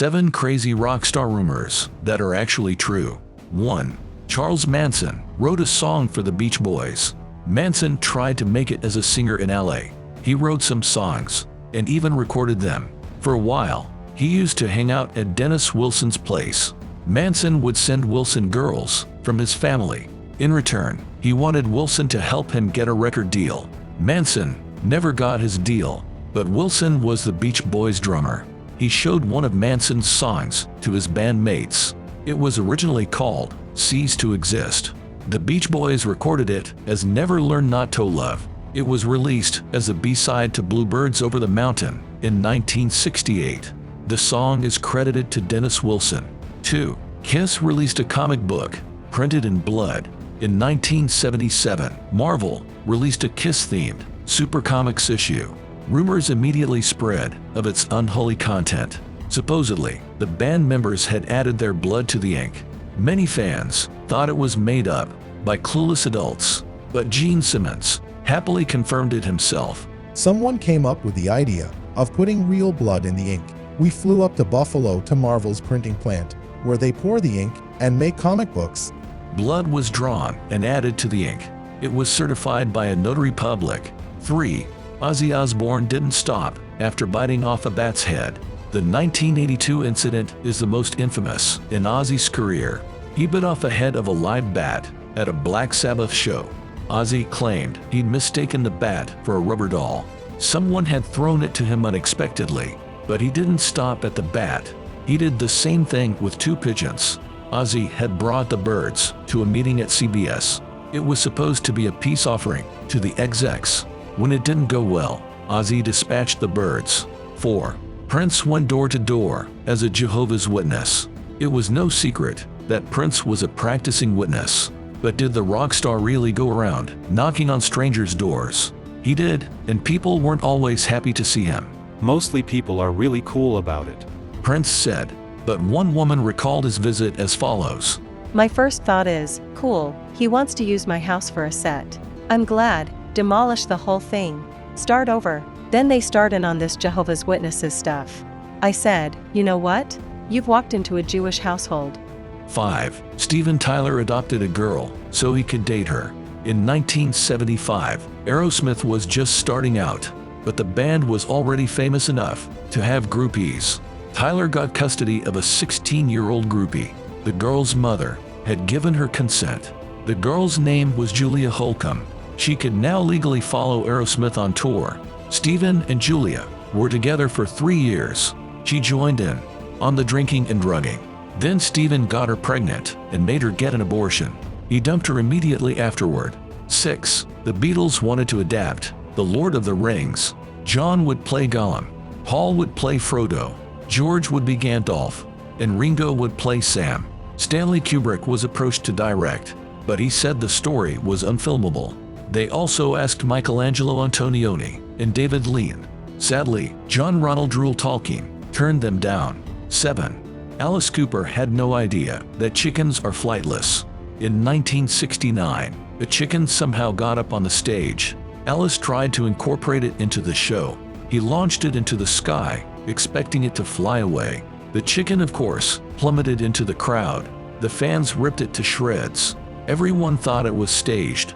7 crazy rock star rumors that are actually true. 1. Charles Manson wrote a song for the Beach Boys. Manson tried to make it as a singer in LA. He wrote some songs and even recorded them. For a while, he used to hang out at Dennis Wilson's place. Manson would send Wilson girls from his family. In return, he wanted Wilson to help him get a record deal. Manson never got his deal, but Wilson was the Beach Boys drummer. He showed one of Manson's songs to his bandmates. It was originally called Cease to Exist. The Beach Boys recorded it as Never Learn Not to Love. It was released as a B-side to Bluebirds Over the Mountain in 1968. The song is credited to Dennis Wilson. 2. Kiss released a comic book, Printed in Blood. In 1977, Marvel released a Kiss-themed Super Comics issue. Rumors immediately spread of its unholy content. Supposedly, the band members had added their blood to the ink. Many fans thought it was made up by clueless adults, but Gene Simmons happily confirmed it himself. Someone came up with the idea of putting real blood in the ink. We flew up to Buffalo to Marvel's printing plant, where they pour the ink and make comic books. Blood was drawn and added to the ink. It was certified by a notary public. 3. Ozzy Osbourne didn't stop after biting off a bat's head. The 1982 incident is the most infamous in Ozzy's career. He bit off a head of a live bat at a Black Sabbath show. Ozzy claimed he'd mistaken the bat for a rubber doll. Someone had thrown it to him unexpectedly, but he didn't stop at the bat. He did the same thing with 2 pigeons. Ozzy had brought the birds to a meeting at CBS. It was supposed to be a peace offering to the execs. When it didn't go well, Ozzy dispatched the birds. 4. Prince went door to door as a Jehovah's Witness. It was no secret that Prince was a practicing witness. But did the rock star really go around knocking on strangers' doors? He did, and people weren't always happy to see him. Mostly people are really cool about it, Prince said, but one woman recalled his visit as follows. My first thought is, cool, he wants to use my house for a set. I'm glad, demolish the whole thing. Start over. Then they started on this Jehovah's Witnesses stuff. I said, you know what? You've walked into a Jewish household. 5. Steven Tyler adopted a girl so he could date her. In 1975, Aerosmith was just starting out, but the band was already famous enough to have groupies. Tyler got custody of a 16-year-old groupie. The girl's mother had given her consent. The girl's name was Julia Holcomb. She could now legally follow Aerosmith on tour. Steven and Julia were together for 3 years. She joined in on the drinking and drugging. Then Steven got her pregnant and made her get an abortion. He dumped her immediately afterward. 6. The Beatles wanted to adapt The Lord of the Rings. John would play Gollum, Paul would play Frodo, George would be Gandalf, and Ringo would play Sam. Stanley Kubrick was approached to direct, but he said the story was unfilmable. They also asked Michelangelo Antonioni and David Lean. Sadly, John Ronald Reuel Tolkien turned them down. 7. Alice Cooper had no idea that chickens are flightless. In 1969, a chicken somehow got up on the stage. Alice tried to incorporate it into the show. He launched it into the sky, expecting it to fly away. The chicken, of course, plummeted into the crowd. The fans ripped it to shreds. Everyone thought it was staged.